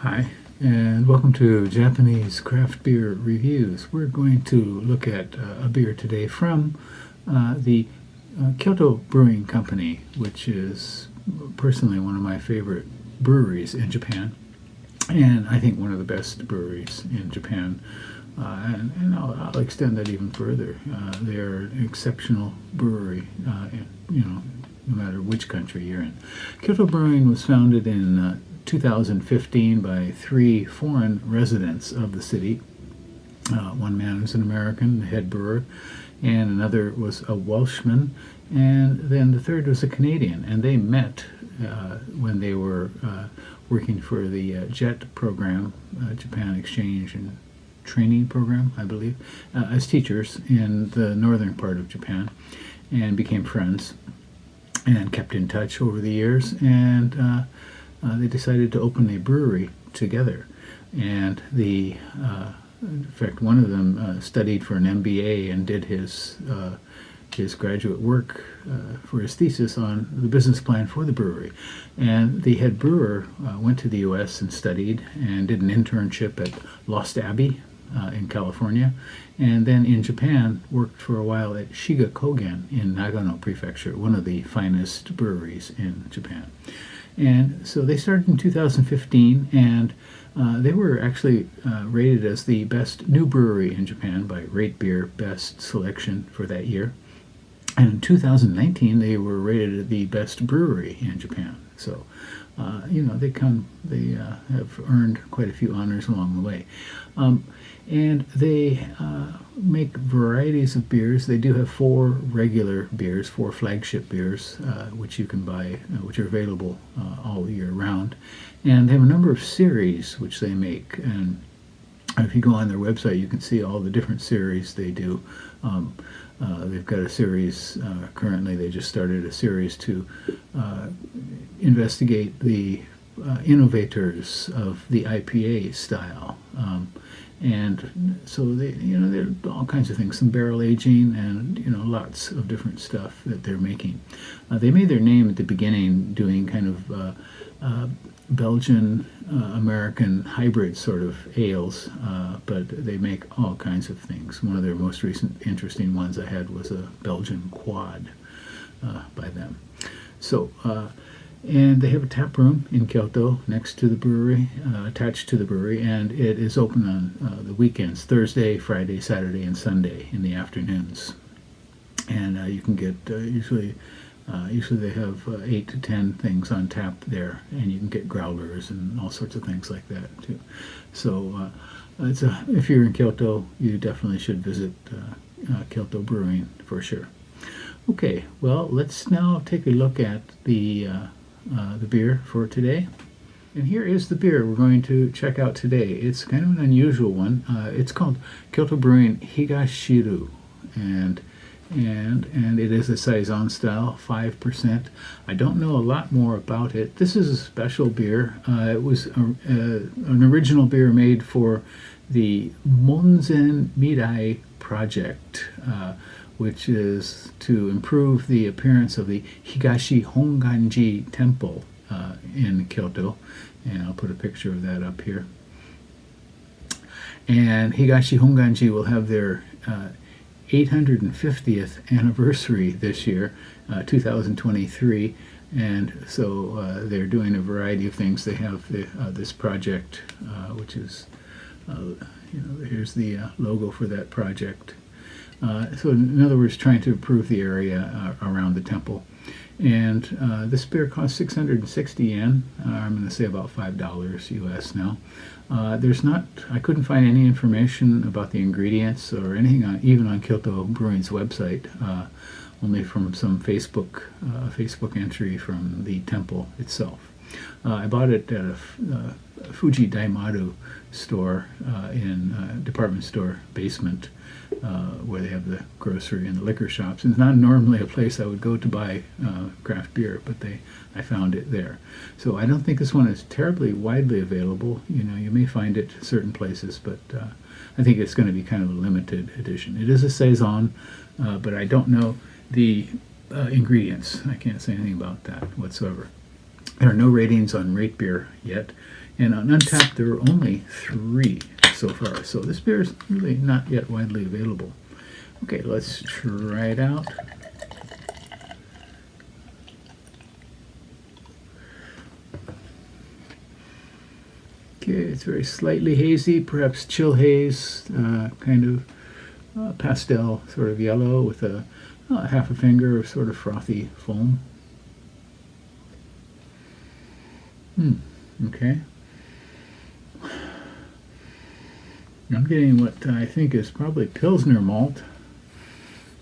Hi, and welcome to Japanese Craft Beer Reviews. We're going to look at a beer today from the Kyoto Brewing Company, which is personally one of my favorite breweries in Japan, and I think one of the best breweries in Japan. And I'll extend that even further. They're an exceptional brewery, no matter which country you're in. Kyoto Brewing was founded in 2015 by 3 foreign residents of the city. One man was an American, the head brewer, and another was a Welshman, and then the third was a Canadian. And they met when they were working for the JET program, Japan Exchange and Training Program, I believe, as teachers in the northern part of Japan, and became friends and kept in touch over the years. And they decided to open a brewery together, and in fact, one of them studied for an MBA and did his graduate work for his thesis on the business plan for the brewery. And the head brewer went to the U.S. and studied and did an internship at Lost Abbey in California, and then in Japan worked for a while at Shiga Kogen in Nagano Prefecture, one of the finest breweries in Japan. And so they started in 2015, and they were actually rated as the best new brewery in Japan by Rate Beer Best Selection for that year. And in 2019, they were rated the best brewery in Japan. So, they have earned quite a few honors along the way. And they make varieties of beers. They do have 4 regular beers, 4 flagship beers, which you can buy, which are available all year round. And they have a number of series which they make. And if you go on their website, you can see all the different series they do. They've got a series, currently they just started a series to investigate the innovators of the IPA style. And so there are all kinds of things, some barrel aging and, lots of different stuff that they're making. They made their name at the beginning doing kind of Belgian American hybrid sort of ales, but they make all kinds of things. One of their most recent interesting ones I had was a Belgian quad by them. So, and they have a tap room in Kyoto next to the brewery, attached to the brewery, and it is open on the weekends, Thursday, Friday, Saturday, and Sunday in the afternoons. And you can get, usually they have 8 to 10 things on tap there, and you can get growlers and all sorts of things like that too. So if you're in Kyoto, you definitely should visit Kyoto Brewing for sure. Okay, well, let's now take a look at the beer for today. And here is the beer we're going to check out today. It's kind of an unusual one. It's called Kyoto Brewing Higashiru, and it is a saison style, 5%. I don't know a lot more about it. This is a special beer. It was an original beer made for the Monzen Mirai project, which is to improve the appearance of the Higashi Honganji Temple in Kyoto. And I'll put a picture of that up here. And Higashi Honganji will have their 850th anniversary this year, 2023. And so they're doing a variety of things. They have this project, which is, here's the logo for that project. So in other words, trying to improve the area around the temple. And this beer costs 660 yen. I'm going to say about $5 US now. I couldn't find any information about the ingredients or anything even on Kyoto Brewing's website, only from some Facebook entry from the temple itself. I bought it at a Fuji Daimaru store in department store basement, where they have the grocery and the liquor shops. It's not normally a place I would go to buy craft beer, but I found it there. So I don't think this one is terribly widely available. You may find it certain places, but I think it's going to be kind of a limited edition. It is a saison, but I don't know the ingredients. I can't say anything about that whatsoever. There are no ratings on Rate Beer yet, And on Untapped, there are only 3 so far. So this beer is really not yet widely available. Okay, let's try it out. Okay, it's very slightly hazy, perhaps chill haze, kind of pastel sort of yellow with a half a finger of sort of frothy foam. Okay. I'm getting what I think is probably Pilsner malt.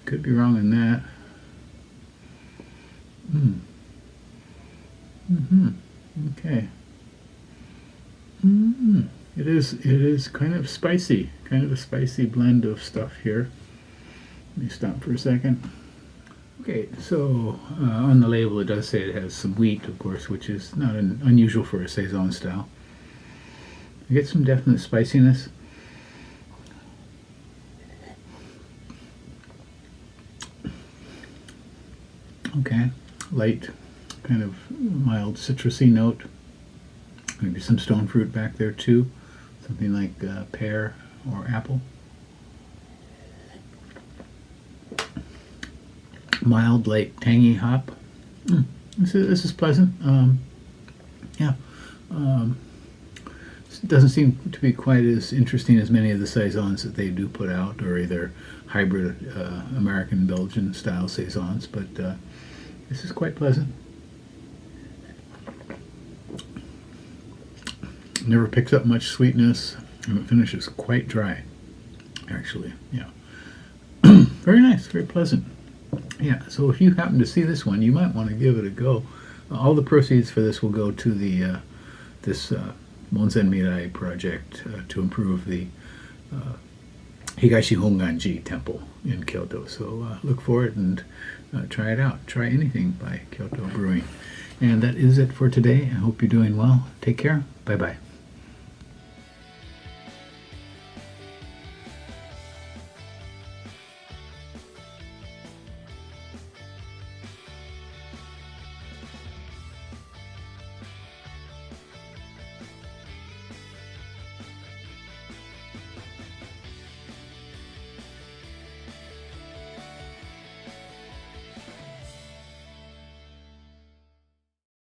Could be wrong on that. Okay. It is kind of spicy, kind of a spicy blend of stuff here. Let me stop for a second. Okay, so on the label it does say it has some wheat, of course, which is not unusual for a saison style. You get some definite spiciness. Okay, light, kind of mild citrusy note. Maybe some stone fruit back there too, something like pear or apple. Mild, light, tangy hop. This is pleasant. Yeah. It doesn't seem to be quite as interesting as many of the saisons that they do put out, or either hybrid American Belgian style saisons, but this is quite pleasant. Never picks up much sweetness, and it finishes quite dry, actually. Yeah. Very nice, very pleasant. Yeah, so if you happen to see this one, you might want to give it a go. All the proceeds for this will go to the this Monzen Mirai project to improve the Higashi Honganji temple in Kyoto. So look for it and try it out. Try anything by Kyoto Brewing. And that is it for today. I hope you're doing well. Take care. Bye-bye.